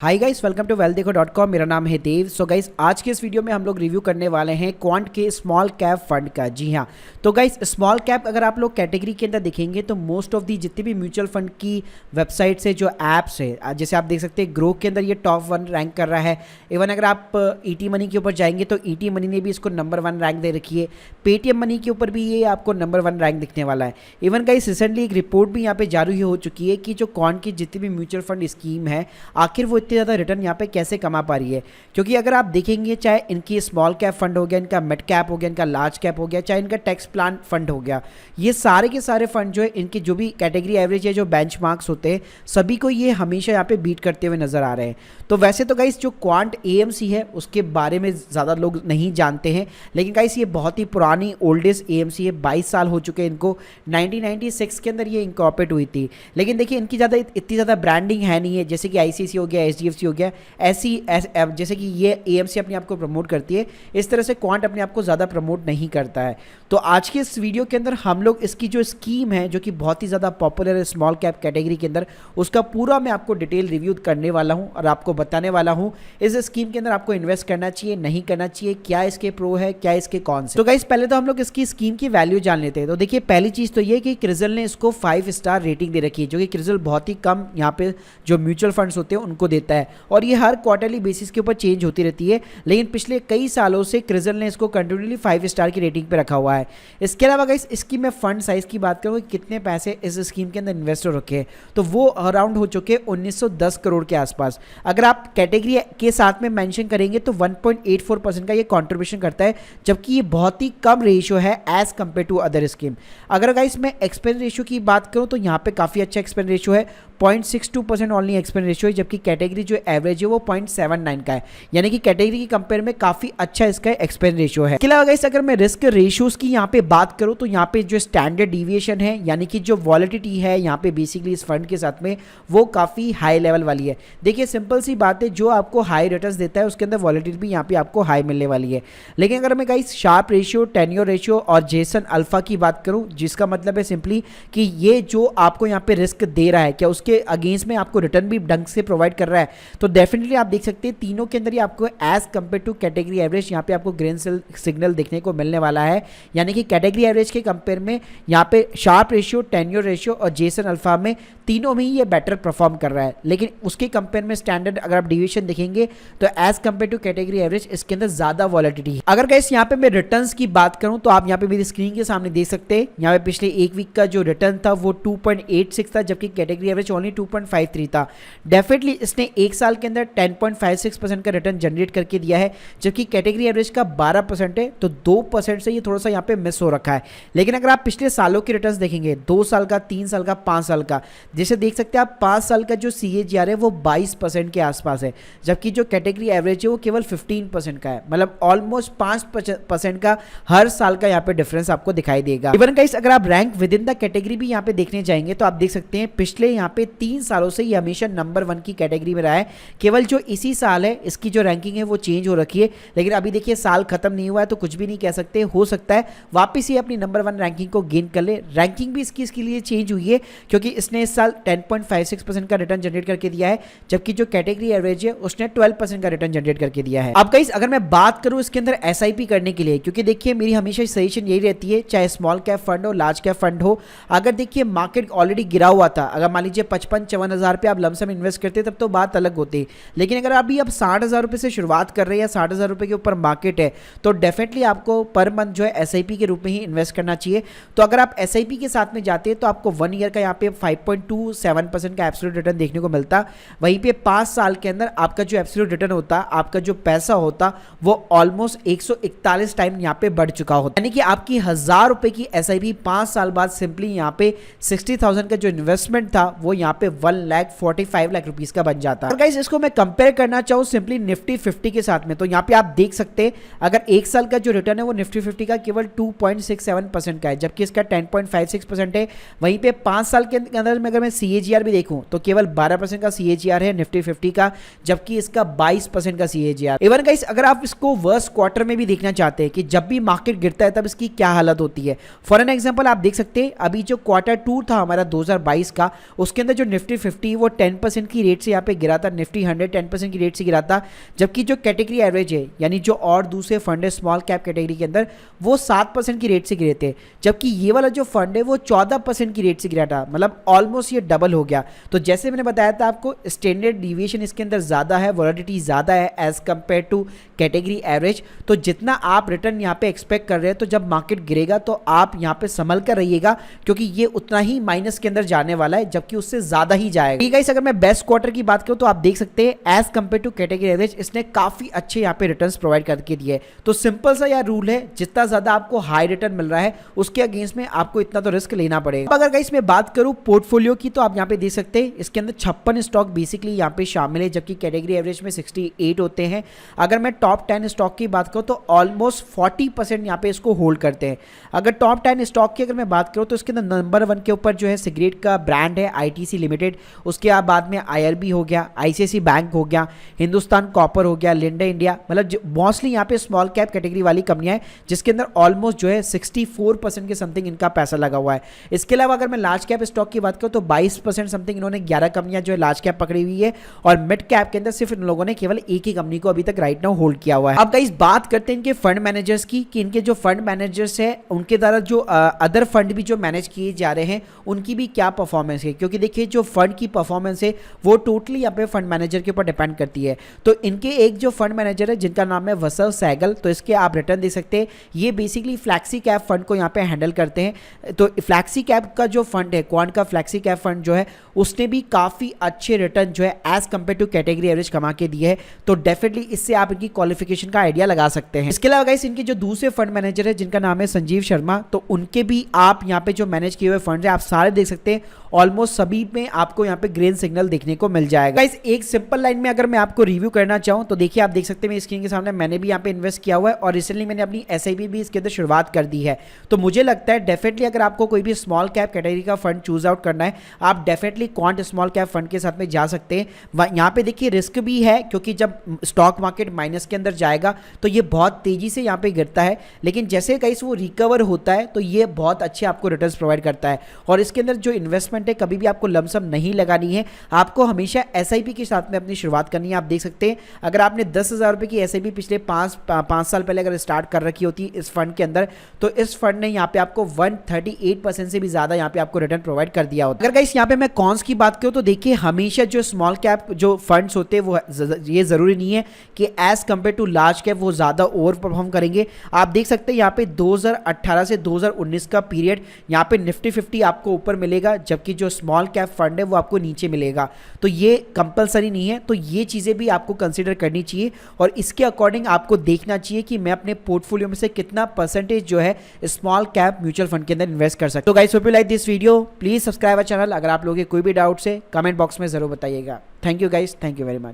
Hi guys, welcome to wealthदेखो.com। मेरा नाम है देव। सो गाइस, आज के इस वीडियो में हम लोग रिव्यू करने वाले हैं क्वांट के स्मॉल कैप फंड का। जी हाँ, तो गाइस स्मॉल कैप अगर आप लोग कैटेगरी के अंदर देखेंगे तो मोस्ट ऑफ दी जितनी भी म्यूचुअल फंड की वेबसाइट से जो ऐप्स है, जैसे आप देख सकते हैं ग्रो के अंदर ये टॉप 1 रैंक कर रहा है। इवन अगर आप ईटी मनी के ऊपर जाएंगे तो ईटी मनी ने भी इसको नंबर 1 रैंक दे रखी है। पेटीएम मनी के ऊपर भी ये आपको नंबर 1 रैंक दिखने वाला है। इवन गाइस रिसेंटली एक रिपोर्ट भी यहाँ पे जारी हो चुकी है कि जो क्वांट की जितनी भी म्यूचुअल फंड स्कीम है, आखिर वो इतने ज़्यादा रिटर्न यहाँ पे कैसे कमा पा रही है। क्योंकि अगर आप देखेंगे, चाहे इनकी स्मॉल कैप फंड हो गया, इनका मिड कैप हो गया, इनका लार्ज कैप हो गया, चाहे इनका टैक्स प्लान फंड हो गया, ये सारे के सारे फंड जो है इनकी जो भी कैटेगरी एवरेज है, जो बेंचमार्क्स होते हैं, सभी को ये हमेशा यहाँ पे बीट करते हुए नजर आ रहे हैं। तो वैसे तो गाइस जो क्वांट एएमसी है उसके बारे में ज़्यादा लोग नहीं जानते हैं, लेकिन गाइस ये बहुत ही पुरानी ओल्डेस्ट एएमसी है। 22 साल हो चुके हैं इनको। 1996 के अंदर ये इंकॉर्पोरेट हुई थी। लेकिन देखिए इनकी इतनी ज़्यादा ब्रांडिंग है नहीं है, जैसे कि आईसीआईसी हो गया, एचडीएफसी हो गया। जैसे कि ये एएमसी अपने आप को प्रमोट करती है, इस तरह से क्वांट अपने आप को ज़्यादा प्रमोट नहीं करता है। तो आज के इस वीडियो के अंदर हम लोग इसकी जो स्कीम है, जो कि बहुत ही ज़्यादा पॉपुलर है स्मॉल कैप कैटेगरी के अंदर, उसका पूरा मैं आपको डिटेल रिव्यू करने वाला हूं और आपको बताने वाला हूं इस स्कीम के अंदर आपको इन्वेस्ट करना चाहिए, नहीं करना चाहिए, क्या इसके प्रो है, क्या इसके कॉन्स है। तो गाइस पहले तो हम लोग इसकी स्कीम की वैल्यू जान लेते हैं। तो देखिए पहली चीज़ तो ये कि क्रिजल ने इसको 5 स्टार रेटिंग दे रखी है, जो कि क्रिजल बहुत ही कम यहाँ पे जो म्यूचुअल फंड्स होते हैं उनको देता है, और ये हर क्वार्टरली बेसिस के ऊपर चेंज होती रहती है। लेकिन पिछले कई सालों से क्रिजल ने इसको कंटिन्यूली 5 स्टार की रेटिंग पे रखा हुआ है। इसके अलावा गाइस इसकी मैं फंड साइज की बात करूँ, कितने पैसे इस स्कीम के अंदर इन्वेस्ट हो रखे हैं, तो वो अराउंड हो चुके 1910 करोड़ के आसपास। अगर आप कैटेगरी के साथ में मेंशन करेंगे तो 1.84% का ये कंट्रीब्यूशन करता है, जबकि ये बहुत ही कम रेशियो है as compare to other scheme. अगर गाइस मैं एक्सपेंस रेशियो की बात करूँ तो यहाँ पे काफ़ी अच्छा एक्सपेंस रेशियो है, 0.62% ओनली एक्सपेंस रेशियो है, जबकि कैटेगरी जो एवरेज है वो 0.79 का है। यानी कि कैटेगरी की कंपेयर में काफ़ी अच्छा इसका एक्सपेंस रेशियो है। इसके अलावा गाइस अगर मैं रिस्क रेशियोज की यहाँ पे बात करूँ तो यहाँ पे जो स्टैंडर्ड डिविएशन है, यानी कि जो वॉलिटिलिटी है यहाँ पे बेसिकली इस फंड के साथ में, वो काफ़ी हाई लेवल वाली है। देखिए सिंपल सी बात है, जो आपको हाई रिटर्न्स देता है उसके अंदर वॉलिटिलिटी भी यहाँ पे आपको हाई मिलने वाली है। लेकिन अगर मैं guys Sharpe ratio, tenure ratio और जेसन अल्फा की बात करूँ, जिसका मतलब है सिंपली कि ये जो आपको यहाँ पे रिस्क दे रहा है, क्या उसके अगेंस्ट में आपको रिटर्न भी ढंग से प्रोवाइड कर रहा है, तो डेफिनेटली आप देख सकते हैं तीनों के अंदर ही आपको as compare to category average यहाँ पे आपको ग्रीन सिग्नल देखने को मिलने वाला है। यानी कि कैटेगरी एवरेज के कंपेयर में यहाँ पे शार्प रेशियो, टेन्योर रेशियो और जेसन अल्फा में तीनों में ही ये बेटर परफॉर्म कर रहा है। लेकिन उसके कंपेयर में स्टैंडर्ड अगर आप डिविएशन देखेंगे तो as compare to category average इसके अंदर ज्यादा वॉलिटिलिटी है। अगर गाइस यहाँ पे मैं रिटर्न्स की बात करूं तो आप यहाँ पे मेरी स्क्रीन के सामने देख सकते हैं, यहाँ पे पिछले एक वीक का जो रिटर्न था वो 2.86 था, जबकि कैटेगरी एवरेज ओनली 2.53 था। डेफिनेटली इसने एक साल के अंदर 10.56% का रिटर्न जनरेट करके दिया है, जबकि कैटेगरी एवरेज का 12% है, तो 2% से ये थोड़ा सा यहाँ पे मिस हो रखा है। लेकिन अगर आप पिछले सालों के रिटर्न देखेंगे, 2 साल का, 3 साल का, 5 साल का, जैसे देख सकते हैं आप 5 साल का जो CAGR है वो 22% के आसपास है, जबकि जो कैटेगरी एवरेज है वो केवल 15% का है। मतलब ऑलमोस्ट 5% का हर साल का यहाँ पे डिफरेंस आपको दिखाई देगा। इवन गाइस अगर आप rank with in the category भी यहाँ पे देखने जाएंगे तो आप देख सकते हैं पिछले यहाँ पे 3 सालों से ये हमेशा नंबर 1 की कैटेगरी में रहा है। केवल जो इसी साल है इसकी जो रैंकिंग है वो चेंज हो रखी है, लेकिन अभी देखिए साल खत्म नहीं हुआ है तो कुछ भी नहीं कह सकते। हो सकता है वापस ही अपनी नंबर 1 रैंकिंग को गेन कर ले। रैंकिंग भी इसके लिए चेंज हुई है क्योंकि इसने इस साल 10.56% का रिटर्न जनरेट करके दिया है, जबकि जो कैटेगरी एवरेज है उसने 12% का रिटर्न जनरेट करके दिया है। अब गाइस अगर मैं बात करूं इसके अंदर SIP करने के लिए, क्योंकि देखिए मेरी हमेशा सजेशन यही रहती है, चाहे स्मॉल कैप फंड हो, लार्ज कैप फंड हो, अगर देखिए मार्केट ऑलरेडी गिरा हुआ था, अगर मान लीजिए 55-54 हज़ार पे आप लमसम इन्वेस्ट करते तब तो बात अलग होती। लेकिन अगर अभी आप 60,000 रुपये से शुरुआत कर रहे हैं या 60,000 रुपये के ऊपर मार्केट है, तो डेफिनेटली आपको पर मंथ जो है SIP के रूप में ही इन्वेस्ट करना चाहिए। तो अगर आप SIP के साथ में जाते हैं तो आपको 1 ईयर का यहाँ पे 5.27% का एब्सोल्यूट रिटर्न देखने को मिलता। वहीं पे 5 साल के अंदर आपका जो एब्सोल्यूट रिटर्न होता, आपका जो पैसा होता, वो ऑलमोस्ट 141 टाइम यहाँ पे बढ़ चुका होता। यानी कि आपकी 1000 रुपए की SIP 5 साल बाद सिंपली यहाँ पे 60,000 का जो इन्वेस्टमेंट था वो यहाँ पे 1,45,00,000 रुपीस का बन जाता है। गाइस इसको मैं कंपेयर करना चाहूँ सिंपली निफ्टी 50 के साथ में, तो यहाँ पे आप देख सकते हैं अगर एक साल का जो रिटर्न है वो निफ्टी 50 का केवल 2.67% का है, जबकि इसका 10.56% है। वहीं पे 5 साल के अंदर में अगर मैं CAGR भी देखूं तो केवल 12% का CAGR है निफ्टी 50 का, जबकि इसका 22% का CAGR। इवन गाइस अगर आप इसको वर्स्ट क्वार्टर में भी देखना चाहते हैं कि जब भी मार्केट गिरता है तब इसकी क्या हालत होती है, फॉर एन एग्जांपल आप देख सकते हैं अभी जो Q2 था हमारा 2022 का, उसके अंदर जो निफ्टी 50 वो 10% की रेट से यहाँ पे गिरा गिरा था, निफ्टी 110% की रेट से गिरा था, जबकि जो कैटेगरी एवरेज है यानी जो और दूसरे फंड है स्मॉल कैप कैटेगरी के अंदर वो 7% की रेट से गिरे थे, जबकि ये वाला जो फंड है वो 14% की रेट से गिरा था, मतलब ऑलमोस्ट ये डबल हो गया। तो जैसे मैंने बताया था आपको, स्टैंडर्ड डिविएशन इसके अंदर ज़्यादा है, वॉलेटिलिटी ज़्यादा है as compare to category average. तो जितना आप रिटर्न यहाँ पे एक्सपेक्ट कर रहे हैं, तो जब मार्केट गिरेगा तो आप यहाँ पे संभल कर रहिएगा, क्योंकि ये उतना ही माइनस के अंदर जाने वाला है, जबकि उससे ज़्यादा ही जाएगा। ठीक है, अगर मैं बेस्ट क्वार्टर की बात करूँ तो आप देख सकते हैं as compare to category average इसने काफ़ी अच्छे यहाँ पे रिटर्न्स प्रोवाइड करके दिए। तो सिंपल सा यह रूल है, जितना ज़्यादा आपको हाई रिटर्न मिल रहा है उसके अगेंस्ट में आपको इतना तो रिस्क लेना पड़ेगा। अगर गाइस मैं बात करूँ पोर्टफोलियो की, तो आप यहाँ पे देख सकते हैं इसके अंदर 56 स्टॉक बेसिकली यहाँ पे शामिल है, जबकि कैटेगरी एवरेज में 68 होते हैं। अगर मैं टॉप 10 स्टॉक की बात करूँ तो ऑलमोस्ट 40% यहाँ पे इसको होल्ड करते हैं। अगर टॉप 10 स्टॉक की अगर मैं बात करूँ तो इसके अंदर नंबर 1 के ऊपर जो है सिगरेट का ब्रांड है ITC लिमिटेड, उसके बाद में IRB हो गया, ICICI बैंक हो गया, हिंदुस्तान कॉपर हो गया, लिंडे इंडिया, मतलब मोस्टली यहाँ पे स्मॉल कैप कैटेगरी वाली कंपनियां हैं, जिसके अंदर ऑलमोस्ट जो है 64% के समथिंग इनका पैसा लगा हुआ है। इसके अलावा अगर मैं लार्ज कैप स्टॉक की बात करूँ तो 22% समथिंग इन्होंने 11 कंपनियां जो है लार्ज कैप पकड़ी हुई है, और मिड कैप के अंदर सिर्फ इन लोगों ने केवल एक ही कंपनी को अभी तक राइट नाउ होल्ड किया हुआ है। अब गाइस बात करते हैं इनके फंड मैनेजर्स की, कि इनके जो फंड मैनेजर्स है उनके द्वारा जो अदर फंड भी जो मैनेज किए जा रहे हैं उनकी भी क्या परफॉर्मेंस है, क्योंकि देखिए जो फंड की परफॉर्मेंस है वो टोटली यहाँ पे फंड मैनेजर के ऊपर डिपेंड करती है। तो इनके एक जो फंड मैनेजर है जिनका नाम है वसव सहगल, तो इसके आप रिटर्न दे सकते हैं। ये बेसिकली फ्लैक्सी कैप फंड को यहाँ पे हैंडल करते हैं। तो फ्लैक्सी कैप का जो फंड है, क्वांट का फ्लैक्सी कैप फंड जो है, उसने भी काफ़ी अच्छे रिटर्न जो है as compare to category average कमा के दिए है। तो डेफिनेटली इससे आप इनकी क्वालिफिकेशन का आइडिया लगा सकते हैं। इसके अलावा गाइस इनके जो दूसरे फंड मैनेजर है जिनका नाम है संजीव शर्मा, तो उनके भी आप यहाँ पे जो मैनेज किए हुए फंड है आप सारे देख सकते हैं, ऑलमोस्ट सभी में आपको यहाँ पे ग्रीन सिग्नल देखने को मिल जाएगा। गाइस एक सिंपल लाइन में अगर मैं आपको रिव्यू करना चाहूँ तो देखिए आप देख सकते हैं मेरी स्क्रीन के सामने मैंने भी यहाँ पे इन्वेस्ट किया हुआ है, और रिसेंटली मैंने अपनी SIP भी इसके अंदर शुरुआत कर दी है। तो मुझे लगता है डेफिनेटली अगर आपको कोई भी स्मॉल कैप कैटेगरी का फंड चूज आउट करना है, आप definitely quant small cap fund के साथ में जा सकते हैं। यहाँ पे देखिए रिस्क भी है, क्योंकि जब स्टॉक मार्केट माइनस के अंदर जाएगा तो ये बहुत तेजी से यहाँ पे गिरता है, लेकिन जैसे गाइस वो रिकवर होता है तो ये बहुत अच्छे आपको रिटर्न्स प्रोवाइड करता है। और इसके अंदर जो इन्वेस्टमेंट है कभी भी आपको लमसम नहीं लगानी है, आपको हमेशा SIP के साथ में अपनी शुरुआत करनी है। आप देख सकते हैं अगर आपने 10,000 रुपये की SIP पिछले 5 साल पहले अगर स्टार्ट कर रखी होती इस फंड के अंदर, तो इस फंड ने यहाँ पे आपको 138% से भी ज़्यादा यहाँ पे आपको रिटर्न प्रोवाइड कर दिया होता है। अगर गाइस यहाँ पे मैं कॉन्स की बात करूँ तो देखिए हमेशा जो स्मॉल कैप जो फंड्स होते हैं वो ये ज़रूरी नहीं है कि as compare to large cap वो ज़्यादा ओवर परफॉर्म करेंगे। आप देख सकते हैं यहाँ पे 2018 से 2019 का पीरियड यहाँ पे निफ्टी 50 आपको ऊपर मिलेगा, जबकि जो स्मॉल कैप फंड है वो आपको नीचे मिलेगा। तो ये कंपलसरी नहीं है, तो ये चीज़ें भी आपको कंसीडर करनी चाहिए, और इसके अकॉर्डिंग आपको देखना चाहिए कि मैं अपने पोर्टफोलियो में से कितना परसेंटेज जो है स्मॉल कैप म्यूचुअल फंड के अंदर इन्वेस्ट कर सकता हूं। तो guys hope you like this video, please subscribe our channel. अगर आप लोगों के कोई भी डाउट्स है कमेंट बॉक्स में जरूर बताइएगा। Thank you guys, thank you very much.